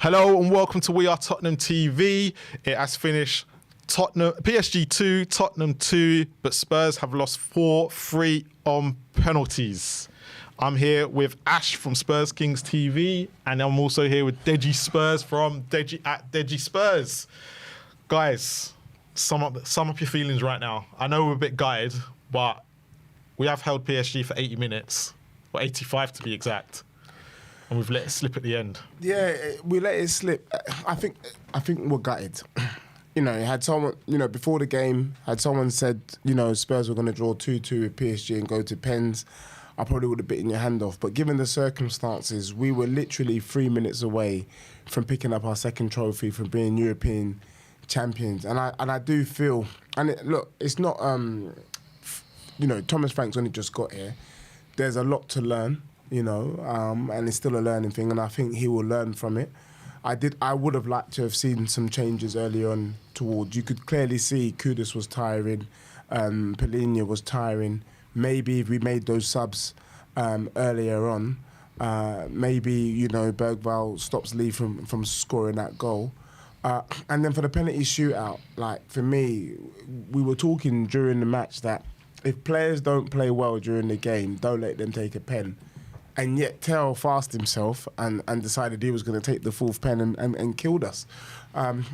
Hello and welcome to We Are Tottenham TV. It has finished PSG 2, Tottenham 2, but Spurs have lost 4-3 on penalties. I'm here with Ash from Spurs Kings TV, and I'm also here with Deji Spurs from Deji at Deji Spurs. Guys, sum up your feelings right now. I know we're a bit gutted, but we have held PSG for 80 minutes, or 85 to be exact. And we've let it slip at the end. Yeah, we let it slip. I think we're gutted. Had someone, before the game, had someone said, Spurs were going to draw 2-2 with PSG and go to pens, I probably would have bitten your hand off. But given the circumstances, we were literally 3 minutes away from picking up our second trophy, from being European champions. And I do feel, it's not, Thomas Frank's only just got here. There's a lot to learn. And it's still a learning thing, and I think he will learn from it. I would have liked to have seen some changes early on towards. You could clearly see Kudus was tiring, Polina was tiring. Maybe if we made those subs earlier on, maybe, Bergvall stops Lee from scoring that goal. And then for the penalty shootout, for me, we were talking during the match that if players don't play well during the game, don't let them take a pen. And yet Teo fast himself and decided he was going to take the fourth pen and killed us.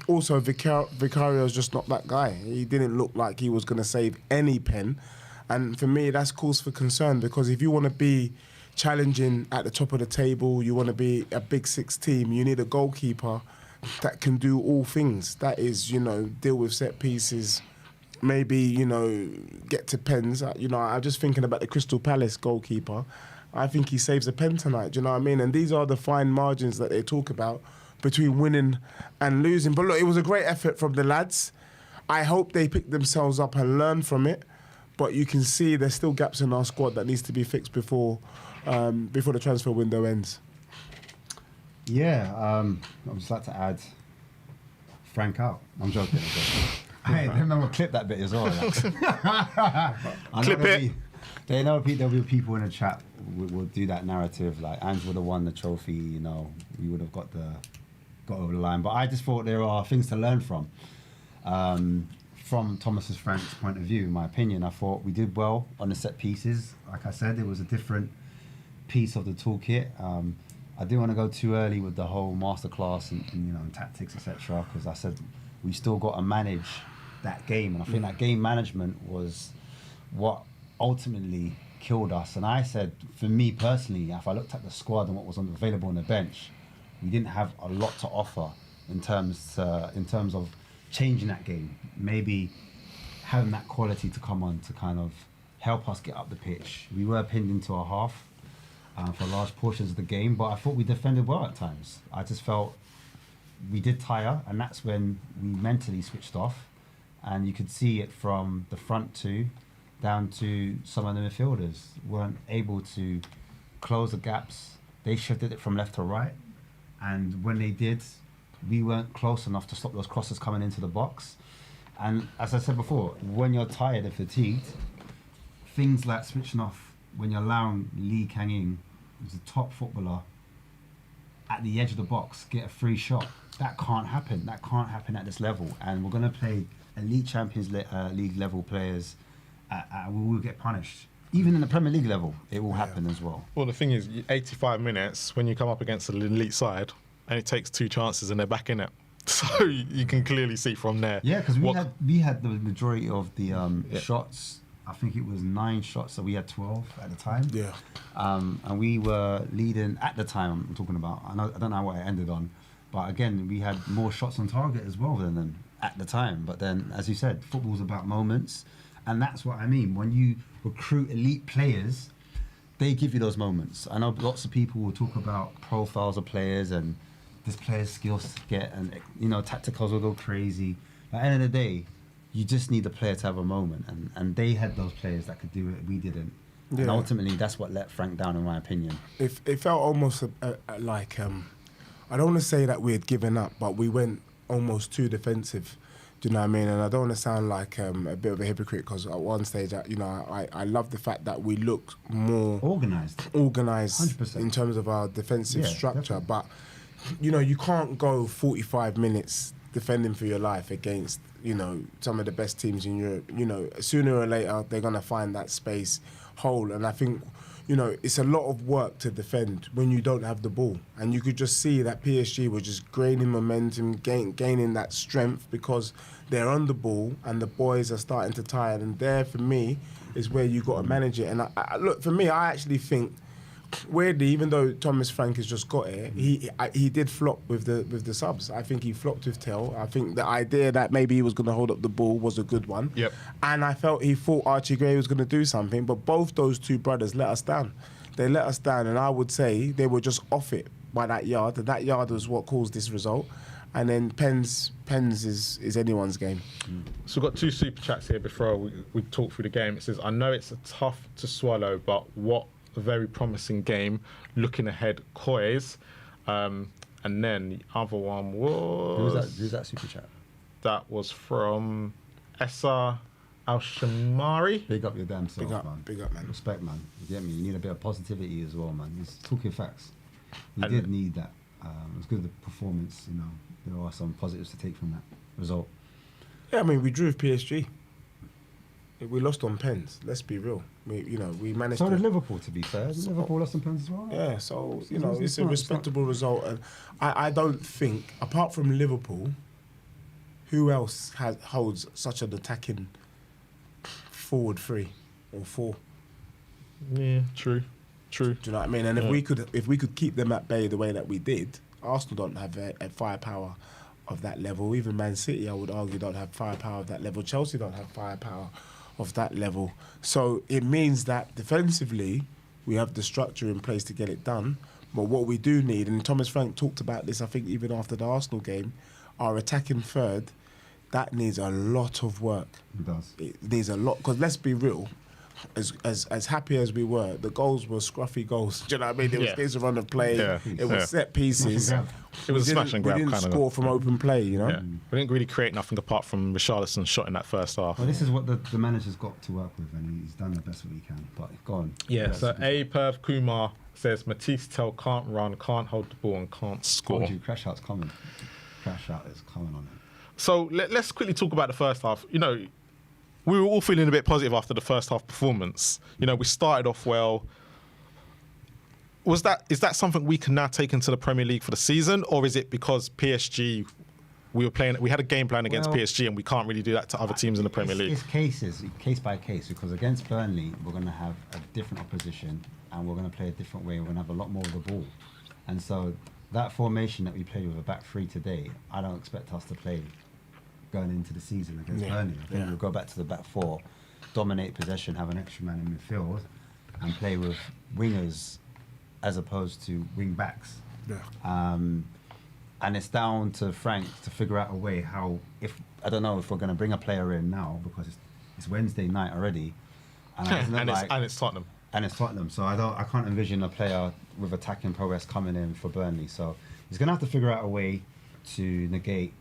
Also, Vicario's just not that guy. He didn't look like he was going to save any pen. And for me, that's cause for concern, because if you want to be challenging at the top of the table, you want to be a Big Six team, you need a goalkeeper that can do all things. That is, deal with set pieces, maybe, get to pens. I'm just thinking about the Crystal Palace goalkeeper. I think he saves a pen tonight, do you know what I mean? And these are the fine margins that they talk about between winning and losing. But look, it was a great effort from the lads. I hope they pick themselves up and learn from it. But you can see there's still gaps in our squad that needs to be fixed before the transfer window ends. Yeah, I'd just like to add Frank out. I'm joking. Hey, remember clip that bit as well. Clip it. There'll be people in the chat will do that narrative, like Ange would have won the trophy, we would have got over the line. But I just thought there are things to learn from Thomas Frank's point of view. In my opinion, I thought we did well on the set pieces. Like I said, it was a different piece of the toolkit. I didn't want to go too early with the whole masterclass and tactics, etc. Because I said we still got to manage that game, and I think that game management was what ultimately killed us. And I said, for me personally, if I looked at the squad and what was available on the bench, we didn't have a lot to offer in terms of changing that game. Maybe having that quality to come on to kind of help us get up the pitch. We were pinned into our half for large portions of the game, but I thought we defended well at times. I just felt we did tire, and that's when we mentally switched off. And you could see it from the front two down to some of the midfielders weren't able to close the gaps. They shifted it from left to right, and when they did, we weren't close enough to stop those crosses coming into the box. And as I said before, when you're tired and fatigued, things like switching off, when you're allowing Lee Kang-in, who's a top footballer, at the edge of the box, get a free shot, that can't happen. That can't happen at this level. And we're going to play elite Champions League level players, we will get punished. Even in the Premier League level, it will happen as well. Well, the thing is, 85 minutes, when you come up against an elite side, and it takes two chances and they're back in it. So you can clearly see from there. Yeah, because we had the majority of the shots. I think it was 9 shots, so we had 12 at the time. Yeah. And we were leading at the time. I'm talking about. I don't know what it ended on, but again, we had more shots on target as well than them at the time. But then, as you said, football's about moments, and that's what I mean. When you recruit elite players, they give you those moments. I know lots of people will talk about profiles of players and this player's skills get, and tacticals will go crazy. At the end of the day, you just need the player to have a moment, and they had those players that could do it. We didn't. Yeah. And ultimately, that's what let Frank down, in my opinion. It felt almost like I don't want to say that we had given up, but we went almost too defensive. Do you know what I mean? And I don't want to sound like a bit of a hypocrite, because at one stage, I love the fact that we looked more organised 100%. In terms of our defensive structure. Definitely. But you know, you can't go 45 minutes defending for your life against, you know, some of the best teams in Europe. You know, sooner or later, they're going to find that space hole. And I think, you know, it's a lot of work to defend when you don't have the ball. And you could just see that PSG were just gaining momentum, gaining that strength because they're on the ball and the boys are starting to tire. And there, for me, is where you got to manage it. And look, for me, I actually think, weirdly, even though Thomas Frank has just got it, he did flop with the subs. I think he flopped with Tel. I think the idea that maybe he was going to hold up the ball was a good one. Yep. And I felt he thought Archie Gray was going to do something, but both those two brothers let us down. They let us down, and I would say they were just off it by that yard. And that yard was what caused this result. And then Pens is anyone's game. So we've got 2 super chats here before we talk through the game. It says, I know it's a tough to swallow, but what a very promising game. Looking ahead, COYS. And then the other one was... Who's that super chat? That was from Essa Al-Shamari. Big up your damn self, man. Big up, man. Respect, man. You get me? You need a bit of positivity as well, man. He's talking facts. We And- did need that. It was good, the performance, you know. There are some positives to take from that result. Yeah, I mean, we drew with PSG. We lost on pens. Let's be real. We managed So to... did Liverpool, to be fair. Liverpool lost some pens as well. Yeah, so, you It's know, not- it's a respectable result. And I don't think, apart from Liverpool, who else holds such an attacking forward 3 or 4? Yeah, true. Do you know what I mean? And if we could keep them at bay the way that we did, Arsenal don't have a firepower of that level. Even Man City, I would argue, don't have firepower of that level. Chelsea don't have firepower of that level. So it means that defensively, we have the structure in place to get it done. But what we do need, and Thomas Frank talked about this, I think even after the Arsenal game, our attacking third, that needs a lot of work. It does. It needs a lot, because let's be real, as happy as we were, the goals were scruffy goals. Do you know what I mean? There was a run of play. Yeah. It was set pieces. Smash and It was a smash and grab We didn't kind of score from open play, you know? Yeah. We didn't really create nothing apart from Richarlison's shot in that first half. Well, this is what the manager's got to work with, and he's done the best that he can. But go on. Yeah, so A. Perv Kumar says Matisse Tel can't run, can't hold the ball, and can't score. Told you, crash out's coming. Crash out is coming on it. So let's quickly talk about the first half. You know, we were all feeling a bit positive after the first half performance. You know, we started off well. Is that something we can now take into the Premier League for the season, or is it because PSG we had a game plan against PSG and we can't really do that to other teams in the Premier League? It's case by case, because against Burnley we're going to have a different opposition and we're going to play a different way. We're going to have a lot more of the ball, and so that formation that we played with a back 3 today, I don't expect us to play going into the season against Burnley. I think we'll go back to the back 4, dominate possession, have an extra man in midfield, and play with wingers as opposed to wing backs. Yeah. And it's down to Frank to figure out a way how, I don't know if we're going to bring a player in now because it's Wednesday night already, and it's Tottenham. And it's Tottenham, so I can't envision a player with attacking prowess coming in for Burnley. So he's going to have to figure out a way to negate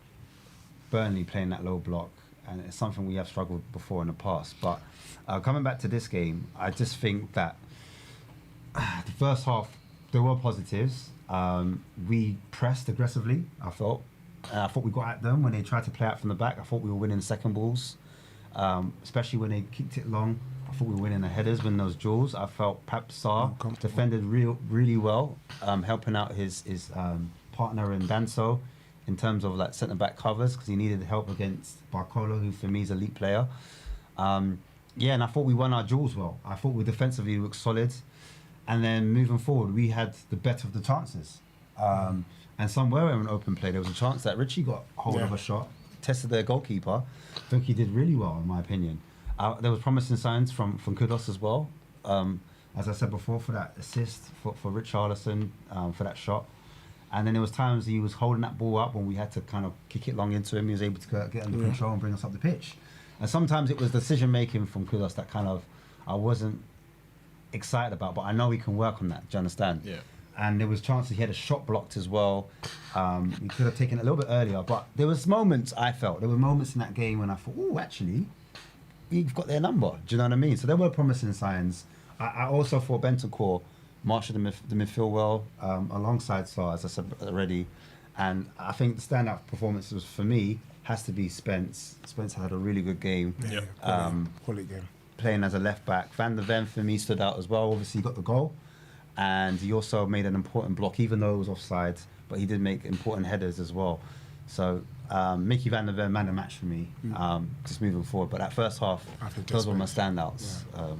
Burnley playing that low block, and it's something we have struggled before in the past. But coming back to this game, I just think that the first half there were positives. We pressed aggressively, I thought. I thought we got at them when they tried to play out from the back. I thought we were winning second balls, especially when they kicked it long. I thought we were winning the headers, winning those duels. I felt Pap Sarr defended really well, helping out his partner in Danso in terms of like centre back covers, because he needed help against Barcola, who for me is an elite player. And I thought we won our duels well. I thought we defensively looked solid, and then moving forward we had the better of the chances. And somewhere in an open play there was a chance that Richie got hold of a shot, tested their goalkeeper. I think he did really well in my opinion. There was promising signs from Kudos as well. As I said before, for that assist for Richarlison, for that shot. And then there was times he was holding that ball up when we had to kind of kick it long into him. He was able to get under control and bring us up the pitch. And sometimes it was decision making from Kudos that kind of I wasn't excited about, but I know he can work on that. Do you understand? Yeah. And there was chances he had a shot blocked as well. He could have taken it a little bit earlier, but there was moments there were moments in that game when I thought, oh, actually, we've got their number. Do you know what I mean? So there were promising signs. I also thought Bentancur marshaled the midfield well, alongside Sarr, as I said already. And I think the standout performances for me has to be Spence. Spence had a really good game. Yeah. Quality game. Playing as a left back. Van der Ven for me stood out as well. Obviously, he got the goal, and he also made an important block, even though it was offside. But he did make important headers as well. So Mickey Van der Ven, man of the match for me. Just moving forward. But that first half, I think those were my Spence. standouts. Yeah.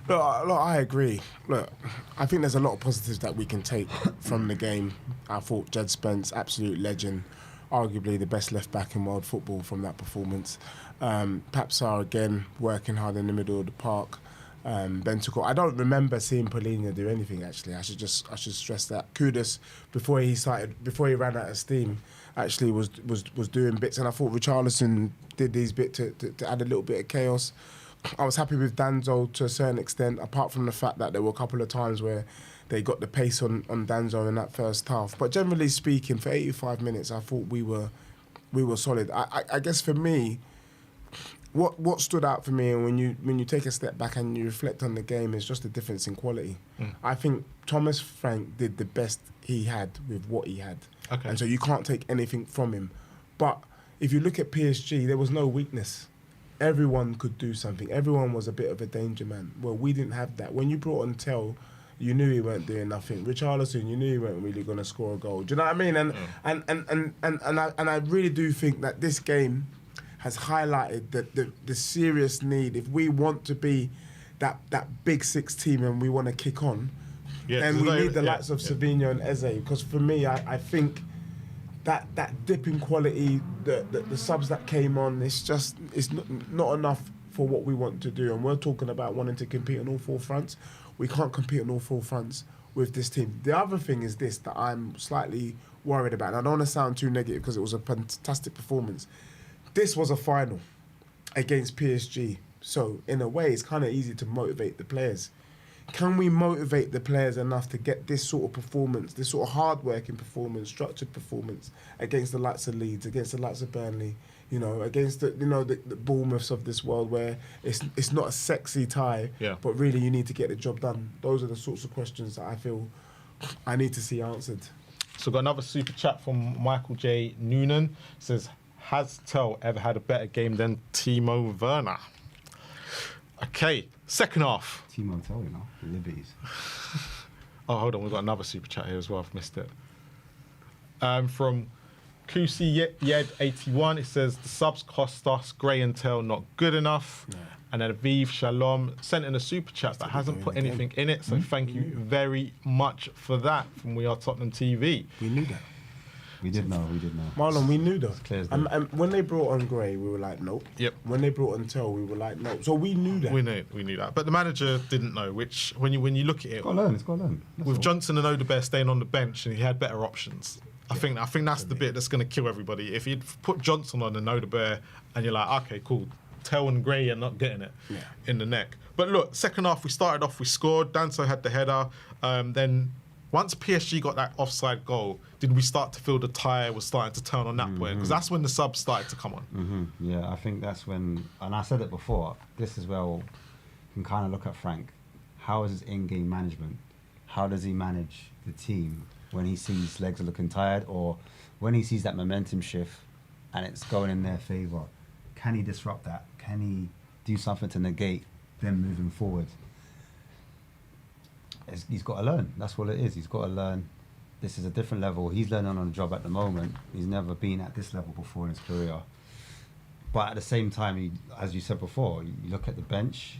Look, I agree. Look, I think there's a lot of positives that we can take from the game. I thought Jed Spence, absolute legend, arguably the best left back in world football from that performance. Papsar again working hard in the middle of the park. Bentancur. I don't remember seeing Polina do anything actually. I should stress that. Kudus before he ran out of steam, actually was doing bits, and I thought Richarlison did these bits to add a little bit of chaos. I was happy with Danzo to a certain extent, apart from the fact that there were a couple of times where they got the pace on Danzo in that first half. But generally speaking, for 85 minutes, I thought we were solid. I guess for me, what stood out for me, and when you take a step back and you reflect on the game, is just the difference in quality. I think Thomas Frank did the best he had with what he had. Okay. And so you can't take anything from him. But if you look at PSG, there was no weakness. Everyone could do something. Everyone was a bit of a danger man. Well, we didn't have that. When you brought on Tell, you knew he weren't doing nothing. Richarlison, you knew he weren't really going to score a goal. Do you know what I mean? And I really do think that this game has highlighted the serious need. If we want to be that big six team and we want to kick on, then we need the likes of Savinho and Eze. Because for me, I think that dip in quality, the subs that came on, it's not enough for what we want to do. And we're talking about wanting to compete on all four fronts. We can't compete on all four fronts with this team. The other thing is this that I'm slightly worried about. And I don't want to sound too negative because it was a fantastic performance. This was a final against PSG. So in a way, it's kind of easy to motivate the players. Can we motivate the players enough to get this sort of performance, this sort of hard-working performance, structured performance against the likes of Leeds, against the likes of Burnley, against the Bournemouths of this world, where it's not a sexy tie, but really you need to get the job done. Those are the sorts of questions that I feel I need to see answered. So got another super chat from Michael J. Noonan. It says, has Tell ever had a better game than Timo Werner? Okay, second half. Timo Tell, the Liberties. Oh, hold on, we've got another super chat here as well. I've missed it. From Kusi Yed81, it says, the subs cost us, Gray and Tell not good enough. Yeah. And then Aviv Shalom sent in a super chat that hasn't put anything in it, so thank you very much for that from We Are Tottenham TV. We knew that. We did know. Marlon, we knew that. Clear as day. And when they brought on Gray, we were like, nope. Yep. When they brought on Tell, we were like, nope. So we knew that. We knew that. But the manager didn't know, which, when you look at it... It's got to learn. With Johnson and Odebear staying on the bench, and he had better options. I think that's the bit that's going to kill everybody. If you'd put Johnson on and Odebear, and you're like, okay, cool, Tell and Gray are not getting it in the neck. But look, second half, we started off, we scored, Danso had the header, then... Once PSG got that offside goal, did we start to feel the tire was starting to turn on that point? Because that's when the subs started to come on. Yeah, I think that's when, and I said it before, this is where we can kind of look at Frank. How is his in-game management? How does he manage the team when he sees legs are looking tired, or when he sees that momentum shift and it's going in their favour? Can he disrupt that? Can he do something to negate them moving forward? He's got to learn. That's what it is. He's got to learn. This is a different level. He's learning on the job at the moment. He's never been at this level before in his career. But at the same time, as you said before, you look at the bench.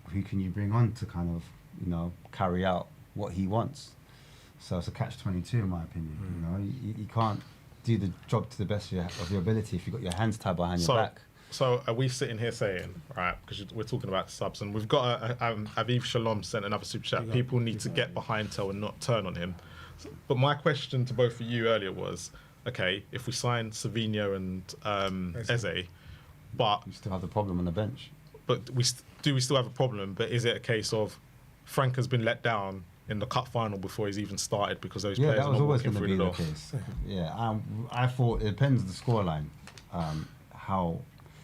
Who can you bring on to kind of, carry out what he wants? So it's a catch-22 in my opinion. You can't do the job to the best of your ability if you've got your hands tied behind your back. So are we sitting here saying, right, because we're talking about the subs, and we've got Aviv Shalom sent another super chat, people need to get behind Tell and not turn on him. But my question to both of you earlier was, okay, if we sign Savinho and Eze, but... You still have the problem on the bench. But do we still have a problem? But is it a case of Frank has been let down in the cup final before he's even started because those players are not walking through the door? Yeah, that was always going to be the case. Yeah, I thought it depends on the scoreline, how...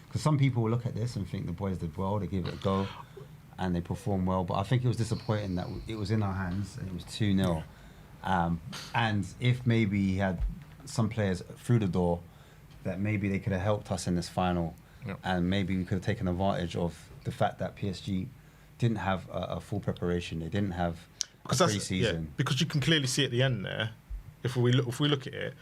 Because some people will look at this and think the boys did well, they gave it a go. and they performed well. But I think it was disappointing that it was in our hands and it was 2-0. And if maybe he had some players through the door, that maybe they could have helped us in this final, and maybe we could have taken advantage of the fact that PSG didn't have a full preparation. They didn't have a pre-season. Because you can clearly see at the end there, if we look at it,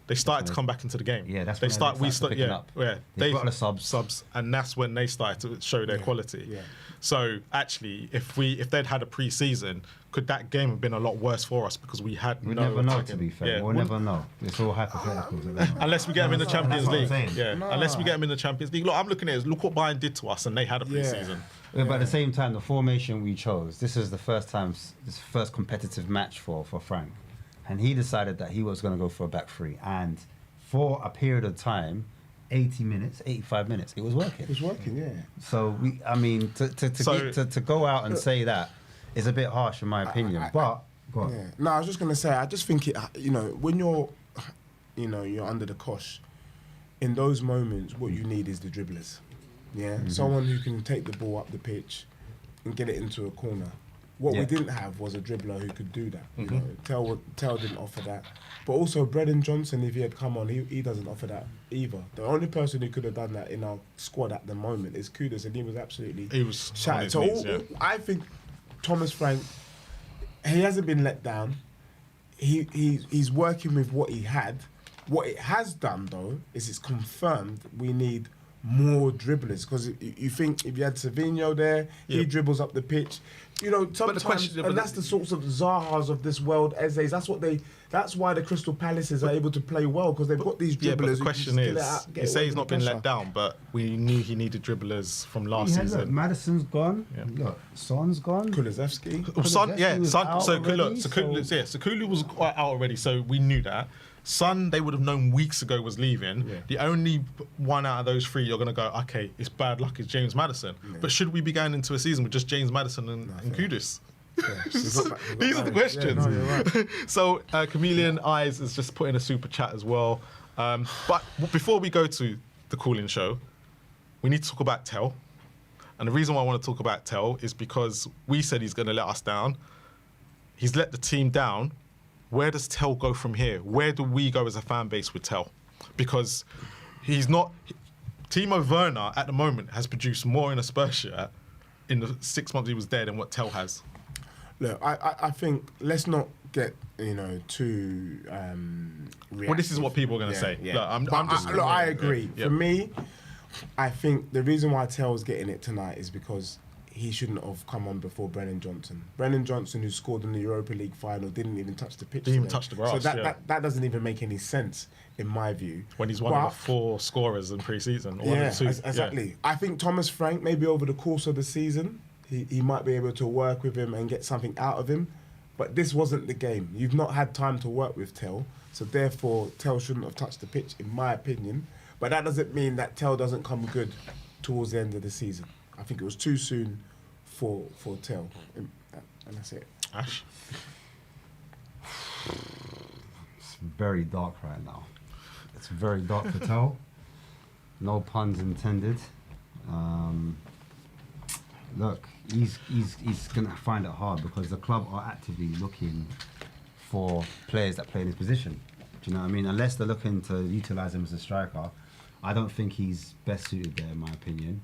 they started to come back into the game. Yeah, that's they when start. We start. Yeah, up. yeah. They got the subs, and that's when they started to show their quality. Yeah. So actually, if they'd had a pre-season, could that game have been a lot worse for us because we had we no never know. attacking. To be fair, Yeah, we'll never know. It's all hypotheticals. unless we get them in the Champions what I'm League. saying. Yeah, unless we get them in the Champions League. Look, I'm looking at it. Look what Bayern did to us, and they had a pre-season. But at the same time, the formation we chose, this is the first competitive match for Frank. And he decided that he was going to go for a back three. And for a period of time, 80 minutes, 85 minutes, it was working. It was working, yeah. So, to go out and say that is a bit harsh in my opinion. But, go on. Yeah. No, I was just going to say, I just think, when you're under the cosh, in those moments, what you need is the dribblers. Yeah, someone who can take the ball up the pitch and get it into a corner. What we didn't have was a dribbler who could do that. You know, Tell didn't offer that. But also Brennan Johnson, if he had come on, he doesn't offer that either. The only person who could have done that in our squad at the moment is Kudus, and he was absolutely shattered. So I think Thomas Frank, he hasn't been let down. He's working with what he had. What it has done though is it's confirmed we need more dribblers, because you think if you had Savinho there, he dribbles up the pitch. Sometimes, and that's the sorts of Zahas of this world. Eze's. That's why the Crystal Palaces are able to play well, because they've got these dribblers. Yeah, but the question is, you say he's not been let down, but we knew he needed dribblers from last season. Look, Madison's gone. Look, Son's gone. Kulusevski. Kulu was quite out already, so we knew that. Son, they would have known weeks ago was leaving. Yeah. The only one out of those three you're going to go, okay, it's bad luck, is James Maddison. Yeah. But should we be going into a season with just James Maddison and Kudus? Yeah. These are the questions. Yeah, no, you're right. So, Chameleon Eyes is just put in a super chat as well. But before we go to the calling show, we need to talk about Tell. And the reason why I want to talk about Tell is because we said he's going to let us down. He's let the team down. Where does Tell go from here? Where do we go as a fan base with Tell? Because he's not... Timo Werner, at the moment, has produced more in a Spurs shirt in the 6 months he was there than what Tell has. Look, I think let's not get, too well, this is what people are going to say. Yeah. Look, I agree. Yeah. For me, I think the reason why Tell's getting it tonight is because he shouldn't have come on before Brennan Johnson. Brennan Johnson, who scored in the Europa League final, didn't even touch the pitch. Didn't even touch the grass. So that doesn't even make any sense, in my view. When he's one of the 4 scorers in pre-season. Or exactly. Yeah. I think Thomas Frank, maybe over the course of the season, he might be able to work with him and get something out of him. But this wasn't the game. You've not had time to work with Tell, so therefore Tell shouldn't have touched the pitch, in my opinion. But that doesn't mean that Tell doesn't come good towards the end of the season. I think it was too soon for Tell, and that's it. Ash? It's very dark right now. It's very dark for Tell. No puns intended. Look, he's gonna find it hard because the club are actively looking for players that play in his position. Do you know what I mean? Unless they're looking to utilise him as a striker, I don't think he's best suited there, in my opinion.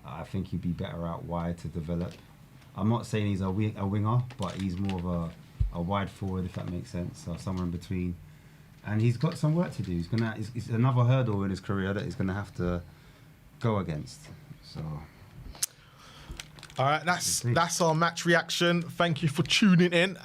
I think he'd be better out wide to develop. I'm not saying he's a winger, but he's more of a wide forward, if that makes sense, or somewhere in between. And he's got some work to do. It's another hurdle in his career that he's gonna have to go against. So. All right, that's our match reaction. Thank you for tuning in.